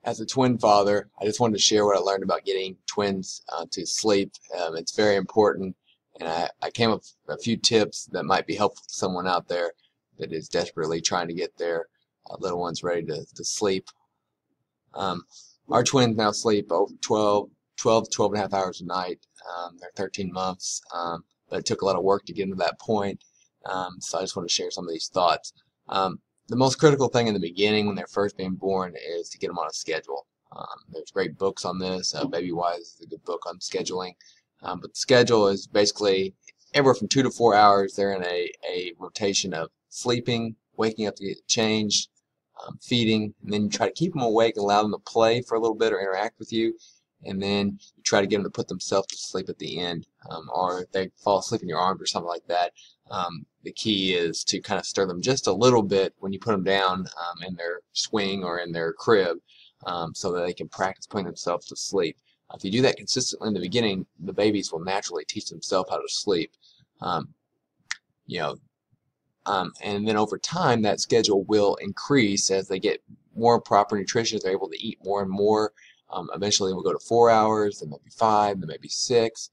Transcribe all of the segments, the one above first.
As a twin father, I just wanted to share what I learned about getting twins to sleep. It's very important, and I came up with a few tips that might be helpful to someone out there that is desperately trying to get their little ones ready to sleep. Um, our twins now sleep over 12 to 12 and a half hours a night. They're 13 months, but it took a lot of work to get them to that point. So I just want to share some of these thoughts. The most critical thing in the beginning when they're first being born is to get them on a schedule. There's great books on this. Baby Wise is a good book on scheduling. But the schedule is basically everywhere from 2 to 4 hours. They're in a rotation of sleeping, waking up to get changed, feeding, and then you try to keep them awake and allow them to play for a little bit or interact with you, and then you try to get them to put themselves to sleep at the end, or if they fall asleep in your arms or something like that. The key is to kind of stir them just a little bit when you put them down in their swing or in their crib, so that they can practice putting themselves to sleep. If you do that consistently in the beginning, the babies will naturally teach themselves how to sleep. Um, you know, and then over time, that schedule will increase as they get more proper nutrition, as they're able to eat more and more. Eventually, we'll go to 4 hours, then maybe 5, then maybe 6.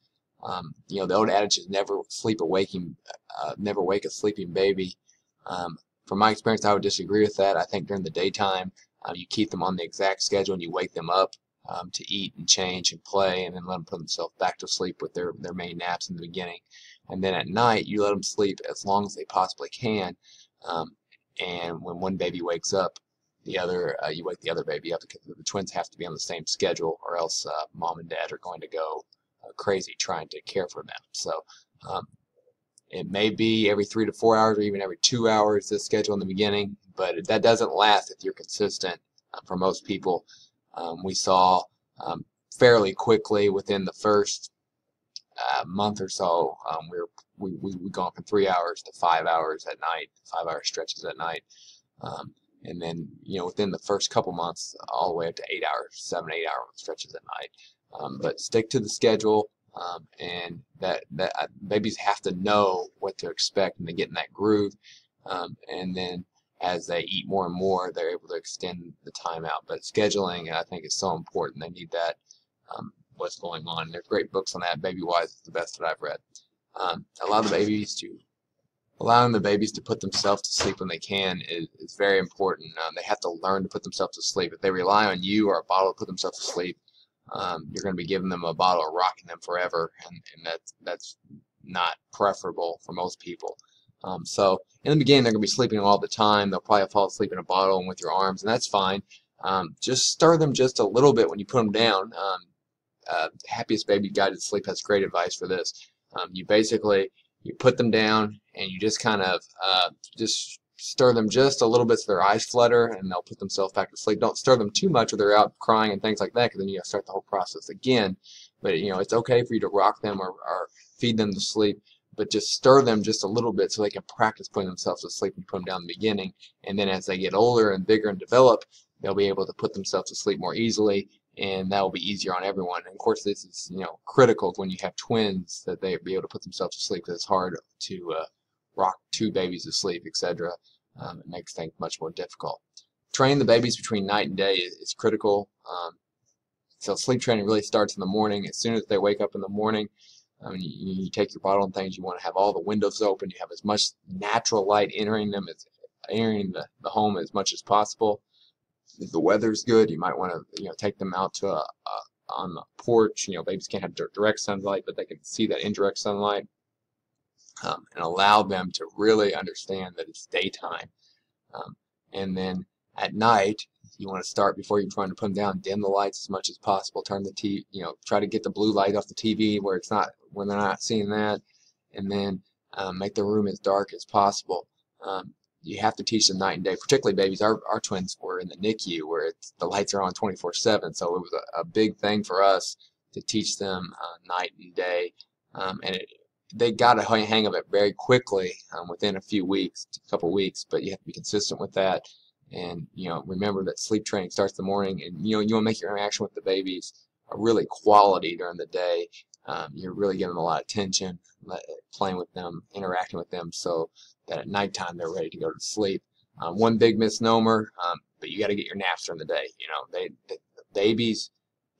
The old adage is never wake a sleeping baby. From my experience, I would disagree with that. I think during the daytime, you keep them on the exact schedule and you wake them up to eat and change and play, and then let them put themselves back to sleep with their main naps in the beginning. And then at night, you let them sleep as long as they possibly can. And when one baby wakes up, you wake the other baby up, because the twins have to be on the same schedule, or else mom and dad are going to go crazy trying to care for them. So it may be every 3 to 4 hours or even every 2 hours, this schedule in the beginning, but that doesn't last if you're consistent. For most people, we saw fairly quickly within the first month or so, we've gone from 3 hours to 5 hours at night, 5-hour stretches at night. And then, within the first couple months, all the way up to 8 hours, 7, 8 hour stretches at night. But stick to the schedule, and that babies have to know what to expect and they get in that groove. And then as they eat more and more, they're able to extend the time out. But scheduling, I think, is so important. They need that. What's going on. There's great books on that. Baby Wise is the best that I've read. Allowing the babies to put themselves to sleep when they can is very important. They have to learn to put themselves to sleep. If they rely on you or a bottle to put themselves to sleep, you're going to be giving them a bottle or rocking them forever, and that's not preferable for most people. So in the beginning, they're going to be sleeping all the time. They'll probably fall asleep in a bottle and with your arms, and that's fine. Just stir them just a little bit when you put them down. Happiest Baby Guide to Sleep has great advice for this. You put them down and you just kind of just stir them just a little bit so their eyes flutter and they'll put themselves back to sleep. Don't stir them too much or they're out crying and things like that, because then you got to start the whole process again. But it's okay for you to rock them or feed them to sleep, but just stir them just a little bit so they can practice putting themselves to sleep and put them down in the beginning. And then as they get older and bigger and develop, they'll be able to put themselves to sleep more easily, and that will be easier on everyone. And of course, this is critical when you have twins, that they be able to put themselves to sleep, because it's hard to rock 2 babies to sleep, etc. It makes things much more difficult. Training the babies between night and day is critical. So sleep training really starts in the morning. As soon as they wake up in the morning, you take your bottle and things. You want to have all the windows open. You have as much natural light entering the home as much as possible. If the weather's good, you might want to take them out to on the porch. Babies can't have direct sunlight, but they can see that indirect sunlight, and allow them to really understand that it's daytime. And then at night, you want to start before you're trying to put them down. Dim the lights as much as possible. Turn the TV. Try to get the blue light off the TV when they're not seeing that, and then make the room as dark as possible. You have to teach them night and day, particularly babies. Our twins were in the NICU where the lights are on 24/7, so it was a big thing for us to teach them night and day, and they got a hang of it very quickly within a couple weeks, but you have to be consistent with that. And remember that sleep training starts in the morning, and you want to make your interaction with the babies a really quality during the day. You're really giving them a lot of attention, playing with them, interacting with them, so that at nighttime they're ready to go to sleep. One big misnomer, but you got to get your naps during the day. You know, the babies,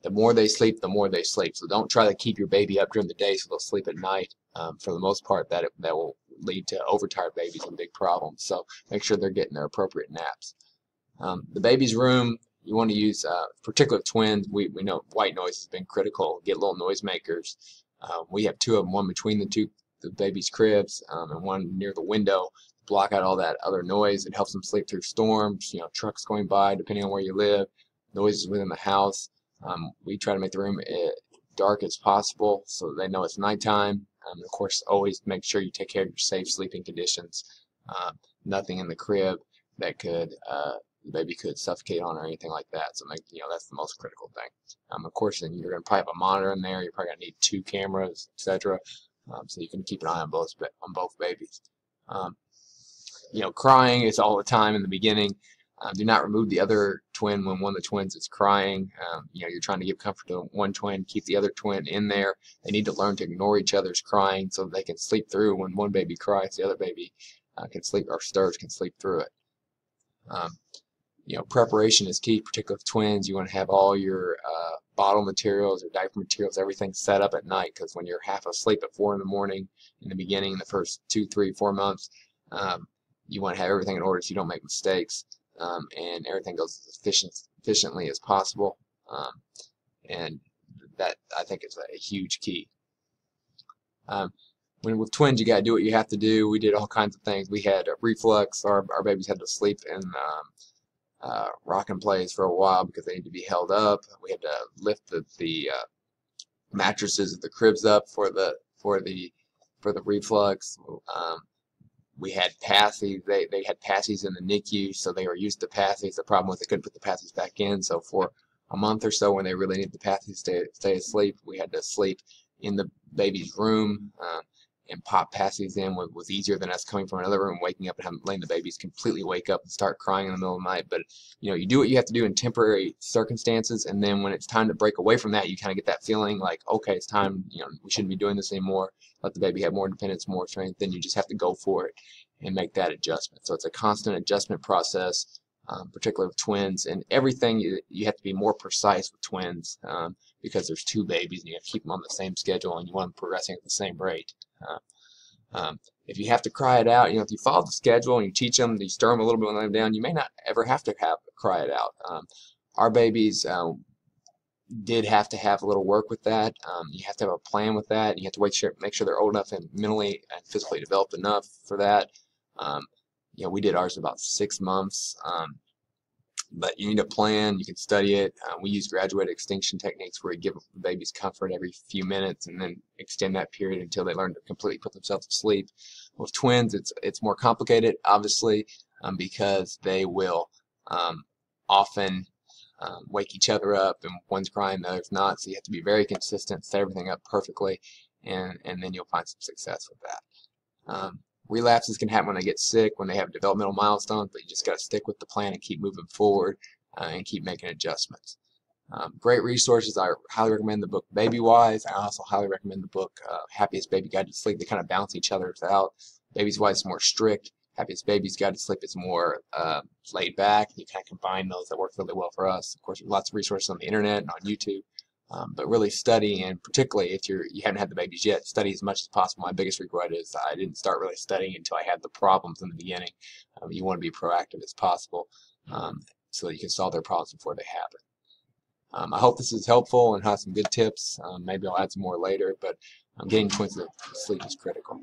the more they sleep, the more they sleep. So don't try to keep your baby up during the day so they'll sleep at night. For the most part, that will lead to overtired babies and big problems. So make sure they're getting their appropriate naps. The baby's room, you want to use, particularly twins, we know white noise has been critical. Get little noisemakers. We have two of them, one between the baby's cribs and one near the window, to block out all that other noise. It helps them sleep through storms, you know, trucks going by, depending on where you live, noises within the house. We try to make the room dark as possible so they know it's nighttime. Of course, always make sure you take care of your safe sleeping conditions. Nothing in the crib that could the baby could suffocate on or anything like that. So that's the most critical thing. Of course, then you're going to probably have a monitor in there. You're probably going to need 2 cameras, etc. So you can keep an eye on both babies. Crying is all the time in the beginning. Do not remove the other twin when one of the twins is crying. You're trying to give comfort to one twin, keep the other twin in there. They need to learn to ignore each other's crying so they can sleep through. When one baby cries, the other baby can sleep, or stirs, can sleep through it. Preparation is key, particularly with twins. You want to have all your bottle materials or diaper materials, everything set up at night, because when you're half asleep at 4 in the morning in the beginning, in the first 2, 3, 4 months, you want to have everything in order so you don't make mistakes. And everything goes as efficiently as possible, and that, I think, is a huge key. When with twins, you got to do what you have to do. We did all kinds of things. We had a reflux. Our babies had to sleep in rocking plays for a while because they need to be held up. We had to lift the mattresses of the cribs up for the reflux. We had passies. They had passies in the NICU, so they were used to passies. The problem was they couldn't put the passies back in, so for a month or so, when they really needed the passies to stay asleep, we had to sleep in the baby's room, and pop passies in was easier than us coming from another room, waking up and letting the babies completely wake up and start crying in the middle of the night. But you do what you have to do in temporary circumstances, and then when it's time to break away from that, you kind of get that feeling like, okay, it's time. We shouldn't be doing this anymore. Let the baby have more independence, more strength. Then you just have to go for it and make that adjustment. So it's a constant adjustment process, particularly with twins. And everything, you have to be more precise with twins, because there's 2 babies and you have to keep them on the same schedule, and you want them progressing at the same rate. If you have to cry it out, if you follow the schedule and you teach them, you stir them a little bit when they lay down, you may not ever have to cry it out. Our babies did have to have a little work with that. You have to have a plan with that. You have to make sure they're old enough and mentally and physically developed enough for that. We did ours about 6 months. But you need a plan. You can study it. We use graduated extinction techniques where you give the babies comfort every few minutes and then extend that period until they learn to completely put themselves to sleep. With twins, it's more complicated, obviously, because they will often wake each other up, and one's crying, the other's not. So you have to be very consistent, set everything up perfectly, and then you'll find some success with that. Relapses can happen when they get sick, when they have developmental milestones, but you just got to stick with the plan and keep moving forward and keep making adjustments. Great resources. I highly recommend the book Baby Wise. I also highly recommend the book Happiest Baby Guide to Sleep. They kind of balance each other out. Baby's Wise is more strict. Happiest Baby's Guide to Sleep is more laid back. You kind of combine those. That work really well for us. Of course, there's lots of resources on the internet and on YouTube. But really study, and particularly if you haven't had the babies yet, study as much as possible. My biggest regret is I didn't start really studying until I had the problems in the beginning. You want to be proactive as possible so that you can solve their problems before they happen. I hope this is helpful and has some good tips. Maybe I'll add some more later, but getting twins to sleep is critical.